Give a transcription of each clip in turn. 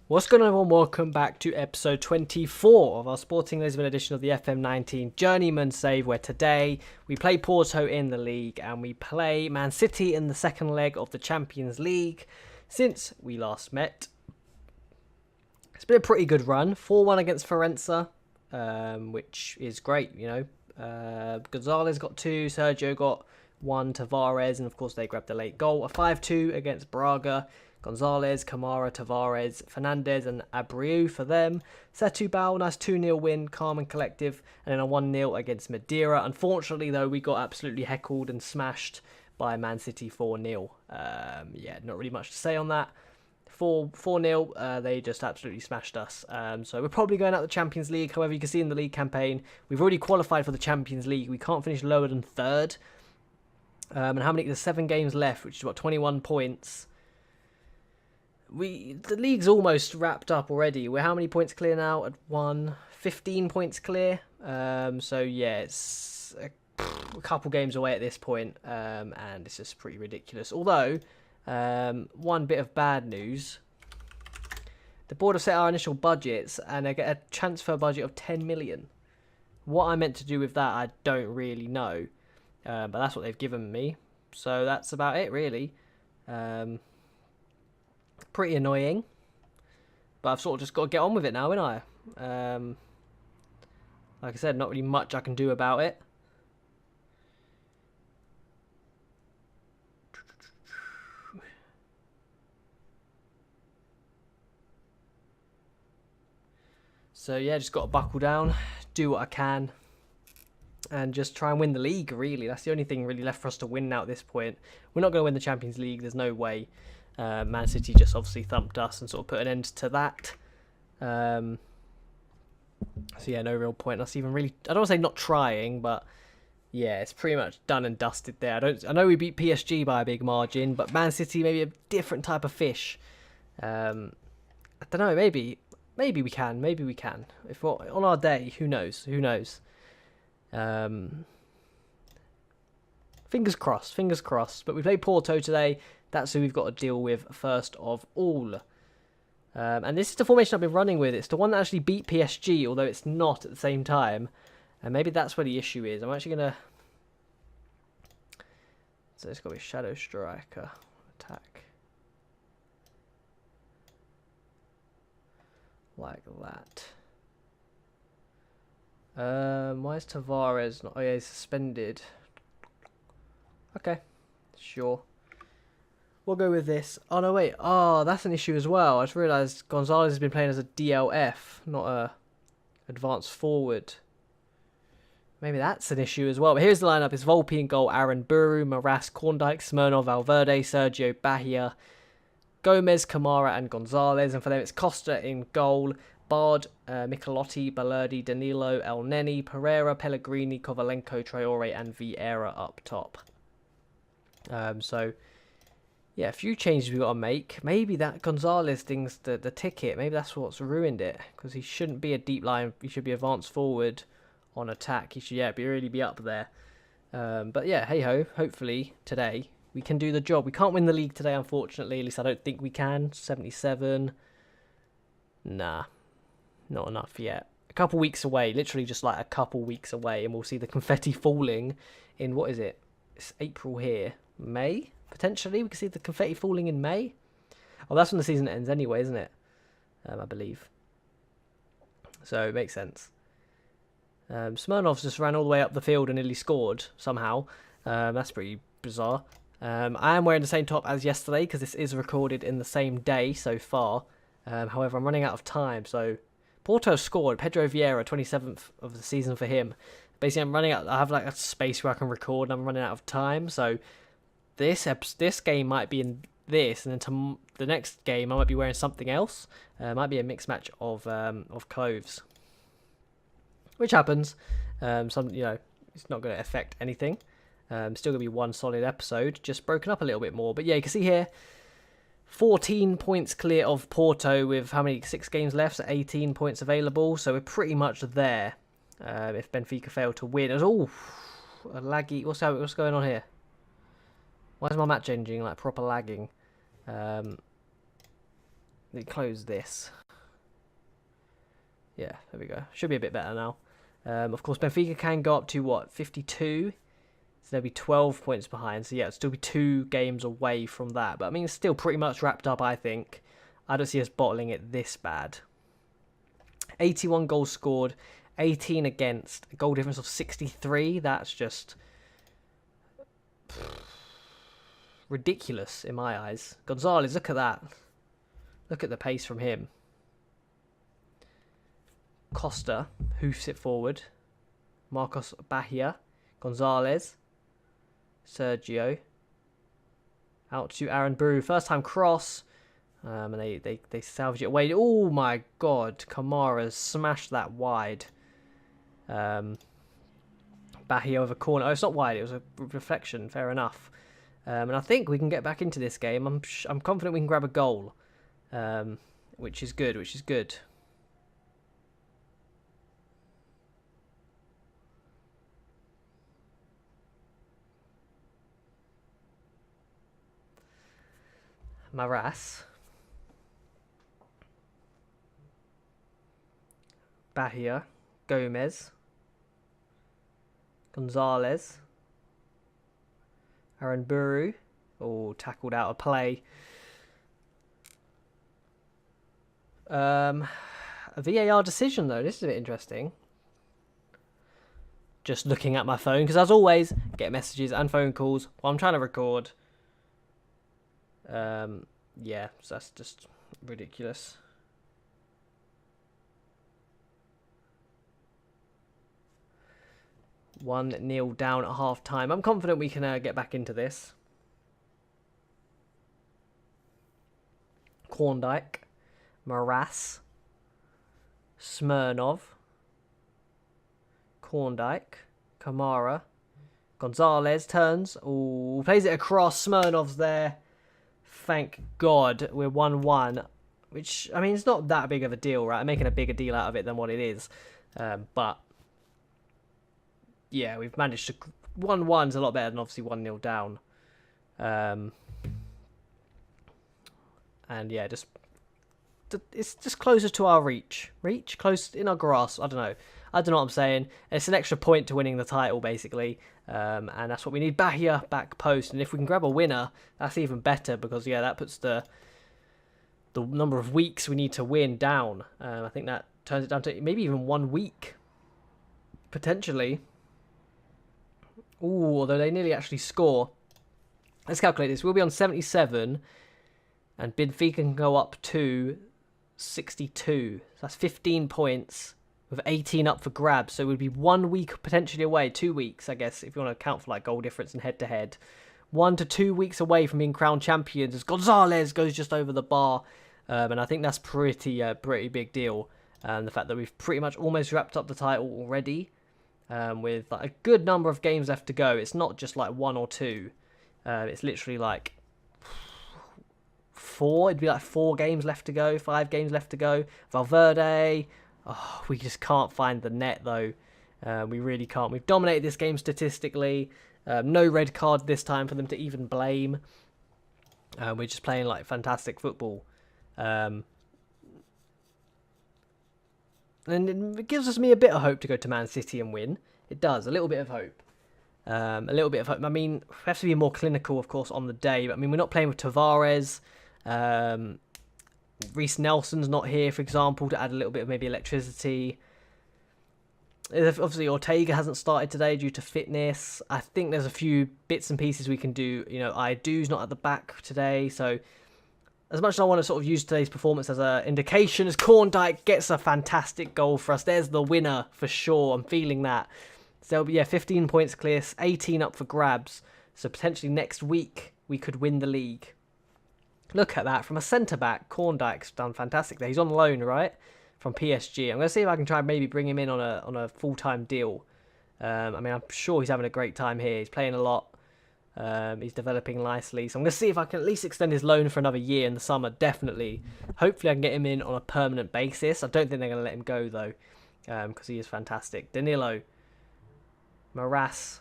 What's going on, everyone? Welcome back to episode 24 of our Sporting Lisbon edition of the FM19 Journeyman save, where today we play Porto in the league and we play Man City in the second leg of the Champions League. Since we last met, it's been a pretty good run. 4-1 against Forense, which is great, you know. Gonzalez got 2, Sergio got 1, Tavares, and of course they grabbed the late goal. A 5-2 against Braga. Gonzalez, Camara, Tavares, Fernandez and Abreu for them. Setúbal, nice 2-0 win, calm and collective. And then a 1-0 against Madeira. Unfortunately, though, we got absolutely heckled and smashed by Man City 4-0. Yeah, not really much to say on that. 4-0, they just absolutely smashed us. So we're probably going out the Champions League. However, you can see in the league campaign, we've already qualified for the Champions League. We can't finish lower than third. And how many? There's 7 games left, which is what, 21 points. The league's almost wrapped up already. We're how many points clear now? At 15 points clear. So yeah, it's a couple games away at this point, and it's just pretty ridiculous. Although, one bit of bad news: the board have set our initial budgets, and I get a transfer budget of 10 million. What I meant to do with that, I don't really know, but that's what they've given me. So that's about it, really. Pretty annoying, but I've sort of just got to get on with it now, ain't I? Like I said, not really much I can do about it. So yeah, just got to buckle down, do what I can, and just try and win the league, really. That's the only thing really left for us to win now at this point. We're not going to win the Champions League, there's no way. Man City just obviously thumped us and sort of put an end to that. So yeah, no real point us even really. I don't want to say not trying, but yeah, it's pretty much done and dusted there. I know we beat PSG by a big margin, but Man City maybe a different type of fish. I don't know. Maybe we can. Maybe we can. If we're, on our day, who knows? Who knows? Fingers crossed. Fingers crossed. But we play Porto today. That's who we've got to deal with first of all. And this is the formation I've been running with. It's the one that actually beat PSG, although it's not at the same time. And maybe that's where the issue is. I'm actually going to... So it's got to be Shadow Striker. Attack. Like that. Why is Tavares not... Oh yeah, he's suspended. Okay. Sure. We'll go with this. Oh, no, wait. Oh, that's an issue as well. I just realised Gonzalez has been playing as a DLF, not a advanced forward. Maybe that's an issue as well. But here's the lineup. It's Volpe in goal, Aaron Buru, Maras, Korndijk, Smirnov, Valverde, Sergio, Bahia, Gomez, Camara and Gonzalez. And for them, it's Costa in goal, Bard, Michelotti, Balerdi, Danilo, El Neni, Pereira, Pellegrini, Kovalenko, Traore and Vieira up top. So... yeah, a few changes we've got to make. Maybe that Gonzalez thing's the ticket. Maybe that's what's ruined it. Because he shouldn't be a deep line. He should be advanced forward on attack. He should, really be up there. But yeah, hey-ho. Hopefully, today, we can do the job. We can't win the league today, unfortunately. At least I don't think we can. 77. Nah. Not enough yet. A couple weeks away. Literally just like a couple weeks away. And we'll see the confetti falling in, what is it? It's April here. May? Potentially, we can see the confetti falling in May. Oh, that's when the season ends anyway, isn't it? I believe. So, it makes sense. Smirnov's just ran all the way up the field and nearly scored, somehow. That's pretty bizarre. I am wearing the same top as yesterday, because this is recorded in the same day so far. However, I'm running out of time, so... Porto scored. Pedro Vieira, 27th of the season for him. Basically, I'm running out... I have like a space where I can record, and I'm running out of time, so... This game might be in this, and then the next game I might be wearing something else. Might be a mixed match of clothes, which happens. It's not going to affect anything. Still going to be one solid episode, just broken up a little bit more. But yeah, you can see here, 14 points clear of Porto with how many 6 games left, so 18 points available. So we're pretty much there. If Benfica fail to win, it was a laggy. What's going on here? Why is my match engine like proper lagging? Let me close this. Yeah, there we go. Should be a bit better now. Of course, Benfica can go up to, what, 52? So they'll be 12 points behind. So, yeah, it'll still be 2 games away from that. But, I mean, it's still pretty much wrapped up, I think. I don't see us bottling it this bad. 81 goals scored, 18 against, a goal difference of 63. That's just ridiculous in my eyes. Gonzalez, look at that. Look at the pace from him. Costa hoofs it forward. Marcos Bahia. Gonzalez. Sergio. Out to Aaron Buru. First time cross. And they salvage it away. Oh my god. Kamara smashed that wide. Bahia over corner. Oh, it's not wide. It was a reflection. Fair enough. And I think we can get back into this game. I'm confident we can grab a goal. Which is good. Maras. Bahia. Gomez. Gonzalez. Aaron Buru. Oh, tackled out of play. A VAR decision, though. This is a bit interesting. Just looking at my phone, because as always, get messages and phone calls while I'm trying to record. Yeah, so that's just ridiculous. One nil down at half time. I'm confident we can get back into this. Korndijk. Maras. Smirnov. Korndijk. Kamara. Gonzalez turns. Ooh, plays it across. Smirnov's there. Thank God we're 1-1. Which, I mean, it's not that big of a deal, right? I'm making a bigger deal out of it than what it is. But, yeah, we've managed to... 1-1's a lot better than obviously 1-0 down. And, yeah, it's just closer to our reach. Close in our grasp. I don't know what I'm saying. It's an extra point to winning the title, basically. And that's what we need. Bahia back post. And if we can grab a winner, that's even better. Because, yeah, that puts the number of weeks we need to win down. I think that turns it down to maybe even 1 week. Potentially. Ooh, although they nearly actually score. Let's calculate this. We'll be on 77. And Benfica can go up to 62. So that's 15 points with 18 up for grabs. So it would be 1 week potentially away. 2 weeks, I guess, if you want to account for like goal difference and head-to-head. 1 to 2 weeks away from being crowned champions as Gonzalez goes just over the bar. And I think that's pretty big deal. The fact that we've pretty much almost wrapped up the title already. With like, a good number of games left to go. It's not just like 1 or 2. It's literally like 4. It'd be like 4 games left to go, 5 games left to go. Valverde, we just can't find the net though. We really can't. We've dominated this game statistically. No red card this time for them to even blame. We're just playing like fantastic football. And it gives us me a bit of hope to go to Man City and win. It does, a little bit of hope. A little bit of hope. I mean, we have to be more clinical, of course, on the day. But I mean, we're not playing with Tavares. Reece Nelson's not here, for example, to add a little bit of maybe electricity. Obviously, Ortega hasn't started today due to fitness. I think there's a few bits and pieces we can do. You know, Idu's not at the back today. So, as much as I want to sort of use today's performance as an indication, as Korndijk gets a fantastic goal for us. There's the winner for sure. I'm feeling that. So, yeah, 15 points clear, 18 up for grabs. So, potentially next week, we could win the league. Look at that. From a centre-back, Korndijk's done fantastic there. He's on loan, right? From PSG. I'm going to see if I can try and maybe bring him in on a full-time deal. I mean, I'm sure he's having a great time here. He's playing a lot. He's developing nicely. So I'm going to see if I can at least extend his loan for another year in the summer, definitely. Hopefully I can get him in on a permanent basis. I don't think they're going to let him go, though, because he is fantastic. Danilo. Maras.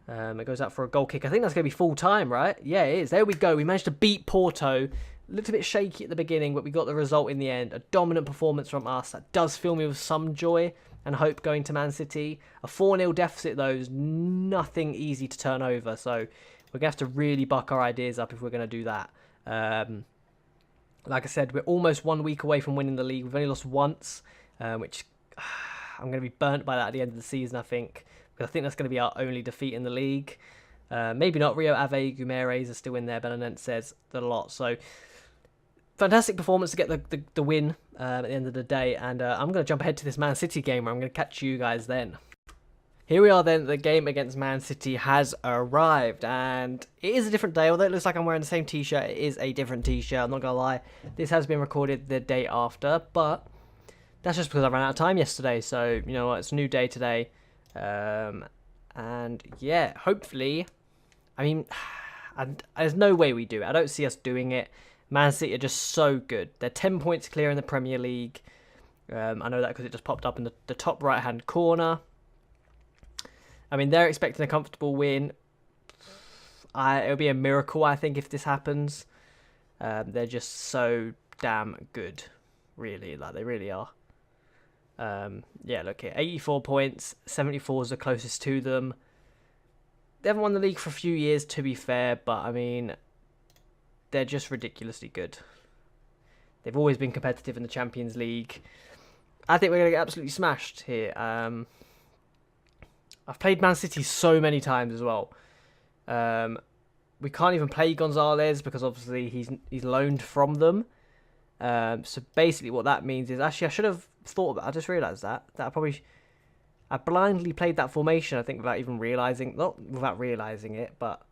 It goes out for a goal kick. I think that's going to be full time, right? Yeah, it is. There we go. We managed to beat Porto. Looked a bit shaky at the beginning, but we got the result in the end. A dominant performance from us. That does fill me with some joy and hope going to Man City. A 4-0 deficit, though, is nothing easy to turn over. So we're going to have to really buck our ideas up if we're going to do that. Like I said, we're almost 1 week away from winning the league. We've only lost once, which I'm going to be burnt by that at the end of the season, I think. Because I think that's going to be our only defeat in the league. Maybe not. Rio Ave, Guimarães are still in there. Belenenses says a lot. So fantastic performance to get the win at the end of the day. And I'm going to jump ahead to this Man City game where I'm going to catch you guys then. Here we are then. The game against Man City has arrived. And it is a different day. Although it looks like I'm wearing the same t-shirt, it is a different t-shirt. I'm not going to lie. This has been recorded the day after. But that's just because I ran out of time yesterday. So, you know what? It's a new day today. And yeah, hopefully... I mean, there's no way we do it. I don't see us doing it. Man City are just so good. They're 10 points clear in the Premier League. I know that because it just popped up in the top right-hand corner. I mean, they're expecting a comfortable win. It'll be a miracle, I think, if this happens. They're just so damn good, really. Like, they really are. Yeah, look here. 84 points. 74 is the closest to them. They haven't won the league for a few years, to be fair, but, I mean, they're just ridiculously good. They've always been competitive in the Champions League. I think we're going to get absolutely smashed here. I've played Man City so many times as well. We can't even play Gonzalez because, obviously, he's loaned from them. So, basically, what that means is... Actually, I should have thought about it. I just realised that I blindly played that formation, I think, without even realising... Not without realising it, but...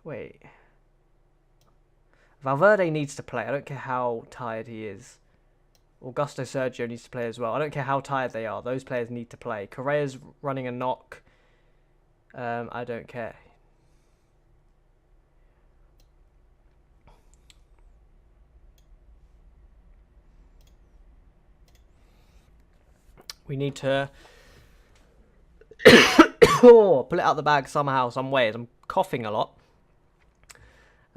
Wait. Valverde needs to play. I don't care how tired he is. Augusto Sergio needs to play as well. I don't care how tired they are. Those players need to play. Correa's running a knock. I don't care. We need to pull it out the bag somehow, some way. I'm coughing a lot.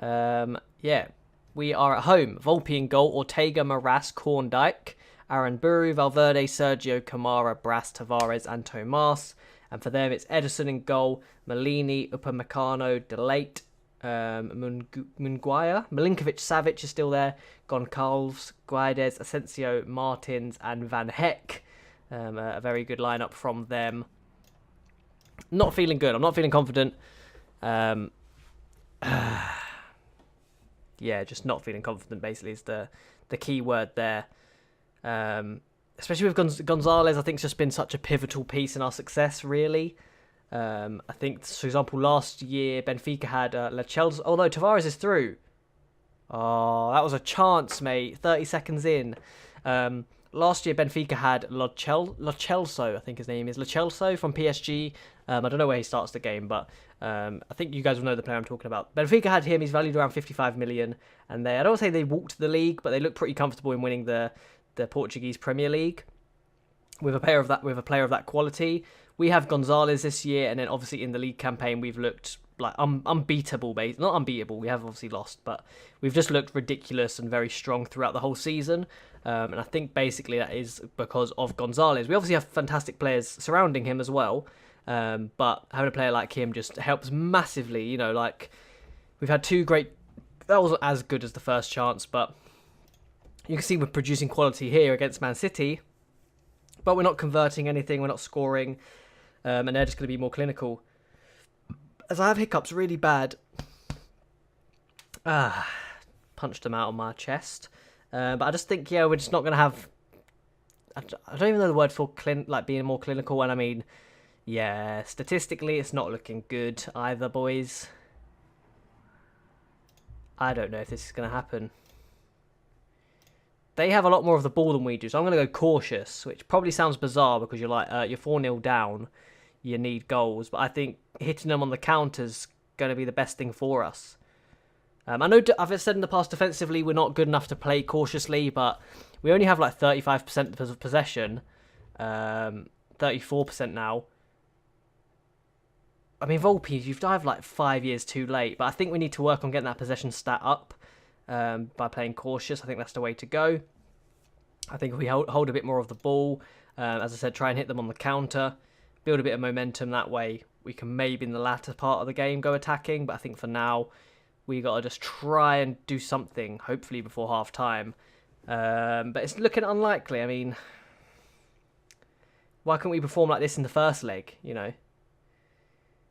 Yeah, we are at home. Volpe in goal, Ortega, Maras, Korndijk, Aaron Buru, Valverde, Sergio, Kamara, Brass, Tavares, and Tomas. And for them, it's Ederson in goal, Malini, Upamecano, Delate, Munguia, Milinkovic, Savic is still there, Goncalves, Guedes, Asensio, Martins, and Van Heck. A very good lineup from them. Not feeling good. I'm not feeling confident. Yeah, just not feeling confident, basically, is the key word there. Especially with Gonzalez, I think it's just been such a pivotal piece in our success, really. I think, for example, last year, Benfica had La Chelsea. Oh, no, Tavares is through. Oh, that was a chance, mate. 30 seconds in. Last year, Benfica had Lo Celso, I think his name is. Lo Celso from PSG. I don't know where he starts the game, but I think you guys will know the player I'm talking about. Benfica had him. He's valued around 55 million. And I don't say they walked the league, but they look pretty comfortable in winning the Portuguese Premier League with a player of that quality. We have Gonzalez this year, and then obviously in the league campaign, we've looked like unbeatable. Not unbeatable, we have obviously lost, but we've just looked ridiculous and very strong throughout the whole season. And I think basically that is because of Gonzalez. We obviously have fantastic players surrounding him as well, but having a player like him just helps massively. You know, like we've had two great... That wasn't as good as the first chance, but you can see we're producing quality here against Man City, but we're not converting anything, we're not scoring, and they're just going to be more clinical. As I have hiccups really bad. Punched them out on my chest. But I just think, yeah, we're just not going to have... I don't even know the word for being more clinical. And I mean, yeah, statistically, it's not looking good either, boys. I don't know if this is going to happen. They have a lot more of the ball than we do, so I'm going to go cautious, which probably sounds bizarre because you're like, you're 4-0 down, you need goals. But I think hitting them on the counter's going to be the best thing for us. I know I've said in the past defensively we're not good enough to play cautiously, but we only have like 35% of possession, 34% now. I mean, Volpe, you've dived like 5 years too late, but I think we need to work on getting that possession stat up by playing cautious. I think that's the way to go. I think if we hold a bit more of the ball, as I said, try and hit them on the counter, build a bit of momentum that way, we can maybe in the latter part of the game go attacking, but I think for now, we got to just try and do something, hopefully before half-time. But it's looking unlikely. I mean, why couldn't we perform like this in the first leg, you know?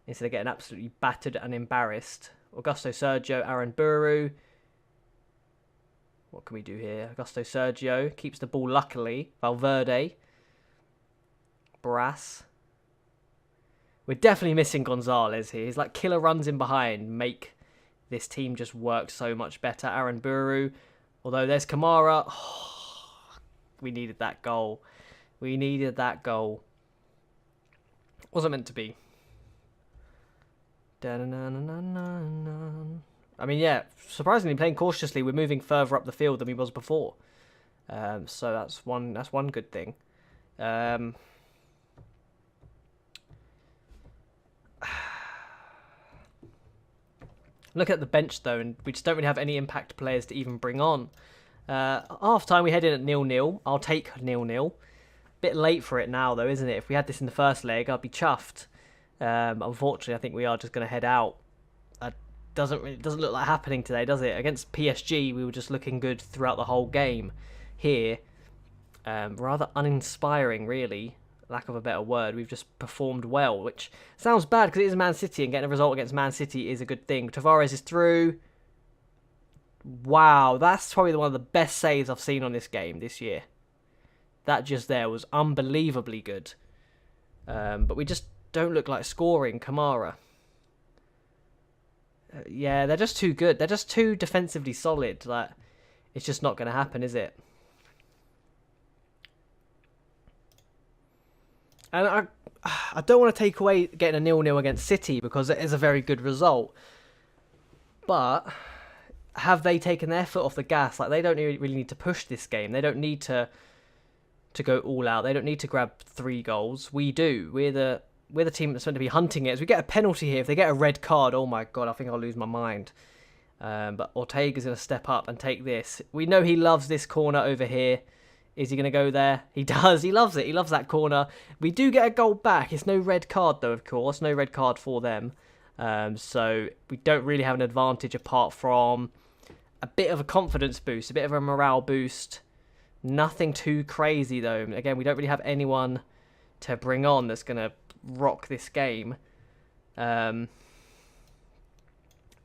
Instead of getting absolutely battered and embarrassed. Augusto Sergio, Aaron Buru. What can we do here? Augusto Sergio keeps the ball luckily. Valverde. Brass. We're definitely missing Gonzalez here. He's like killer runs in behind. Make this team just work so much better. Aaron Buru. Although there's Kamara. Oh, we needed that goal. We needed that goal. Wasn't meant to be. I mean, yeah, surprisingly, playing cautiously, we're moving further up the field than we was before. So that's one good thing. Look at the bench, though, and we just don't really have any impact players to even bring on. Half-time, we head in at 0-0. I'll take 0-0. Bit late for it now, though, isn't it? If we had this in the first leg, I'd be chuffed. Unfortunately, I think we are just going to head out. It doesn't look like happening today, does it? Against PSG, we were just looking good throughout the whole game. Here, rather uninspiring, really. Lack of a better word. We've just performed well, which sounds bad because it is Man City, and getting a result against Man City is a good thing. Tavares is through. Wow, that's probably one of the best saves I've seen on this game this year. That just there was unbelievably good. But we just don't look like scoring. Kamara. Yeah, they're just too good. They're just too defensively solid. Like, it's just not going to happen, is it? And I don't want to take away getting a 0-0 against City because it is a very good result. But have they taken their foot off the gas? Like, they don't really need to push this game. They don't need to go all out. They don't need to grab 3 goals. We do. We're the team that's meant to be hunting it. As we get a penalty here, if they get a red card, oh my god, I think I'll lose my mind. But Ortega's going to step up and take this. We know he loves this corner over here. Is he going to go there? He does. He loves it. He loves that corner. We do get a goal back. It's no red card, though, of course. No red card for them. So we don't really have an advantage apart from a bit of a confidence boost, a bit of a morale boost. Nothing too crazy, though. Again, we don't really have anyone to bring on that's going to rock this game. I'm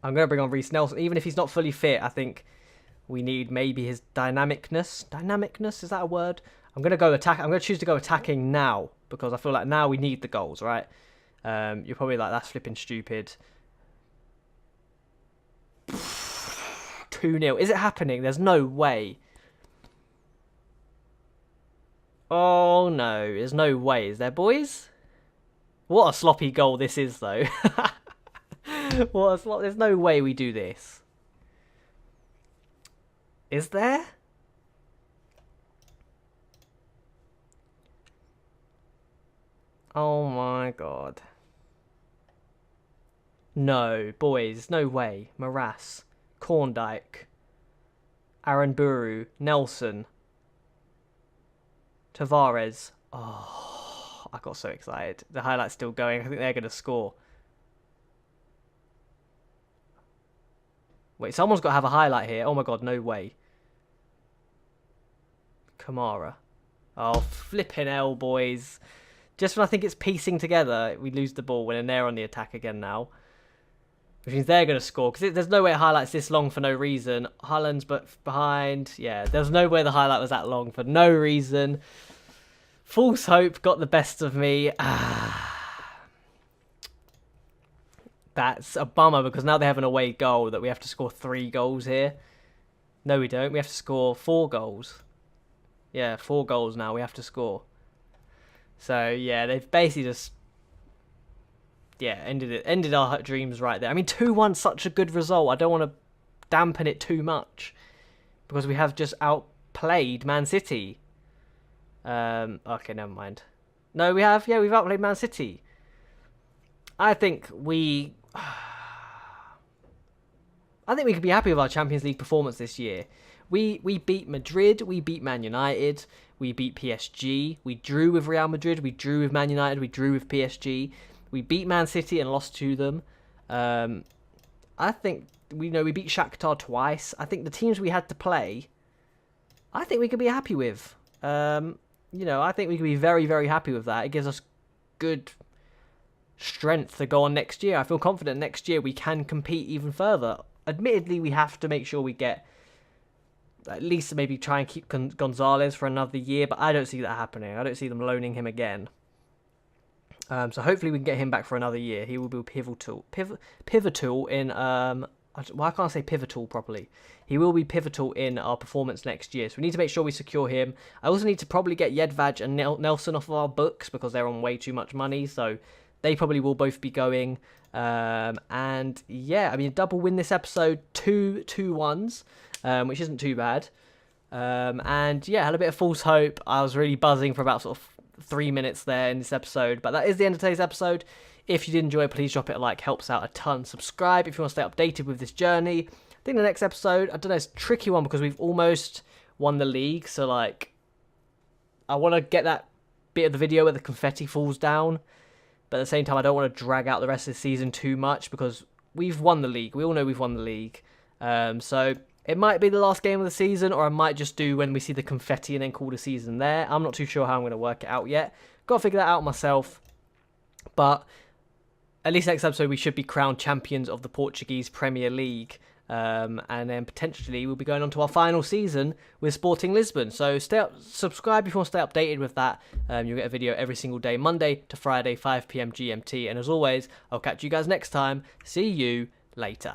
going to bring on Reece Nelson. Even if he's not fully fit, I think we need maybe his dynamicness. Dynamicness, is that a word? I'm going to go attack. I'm going to choose to go attacking now because I feel like now we need the goals, right? You're probably like, that's flipping stupid. 2-0. Is it happening? There's no way. Oh, no. There's no way. Is there, boys? What a sloppy goal this is, though. There's no way we do this. Is there? Oh, my God. No, boys. No way. Morass. Korndijk. Aaron Buru. Nelson. Tavares. Oh, I got so excited. The highlight's still going. I think they're going to score. Wait, someone's got to have a highlight here. Oh my god, no way. Kamara. Oh, flipping hell, boys. Just when I think it's piecing together, we lose the ball when they're on the attack again now. Which means they're going to score. Because there's no way it highlights this long for no reason. Haaland's behind. Yeah, there's no way the highlight was that long for no reason. False hope got the best of me. That's a bummer because now they have an away goal that we have to score 3 goals here. No, we don't. We have to score 4 goals. Yeah, 4 goals now we have to score. So, yeah, they've basically just... yeah, ended our dreams right there. I mean, 2-1, such a good result. I don't want to dampen it too much because we have just outplayed Man City. Okay, never mind. No, we have. Yeah, we've outplayed Man City. I think we could be happy with our Champions League performance this year. We beat Madrid, we beat Man United, we beat PSG, we drew with Real Madrid, we drew with Man United, we drew with PSG, we beat Man City and lost to them. I think we beat Shakhtar twice. I think the teams we had to play, I think we could be happy with. I think we could be very, very happy with that. It gives us good strength to go on next year. I feel confident next year we can compete even further. Admittedly, we have to make sure we get at least maybe try and keep Gonzalez for another year, but I don't see that happening. I don't see them loaning him again. So hopefully we can get him back for another year. He will be pivotal in I can't say pivotal properly. He will be pivotal in our performance next year. So we need to make sure we secure him. I also need to probably get Jedvaj and Nelson off of our books because they're on way too much money. So they probably will both be going. And yeah, I mean, double win this episode, 2-1s, which isn't too bad. And yeah, had a bit of false hope. I was really buzzing for about sort of 3 minutes there in this episode. But that is the end of today's episode. If you did enjoy it, please drop it a like. Helps out a ton. Subscribe if you want to stay updated with this journey. I think the next episode, I don't know, it's a tricky one because we've almost won the league. So, like, I want to get that bit of the video where the confetti falls down. But at the same time, I don't want to drag out the rest of the season too much because we've won the league. We all know we've won the league. So it might be the last game of the season, or I might just do when we see the confetti and then call the season there. I'm not too sure how I'm going to work it out yet. Got to figure that out myself. But at least next episode, we should be crowned champions of the Portuguese Premier League. And then potentially we'll be going on to our final season with Sporting Lisbon. So subscribe if you want to stay updated with that. You'll get a video every single day, Monday to Friday, 5 p.m. GMT. And as always, I'll catch you guys next time. See you later.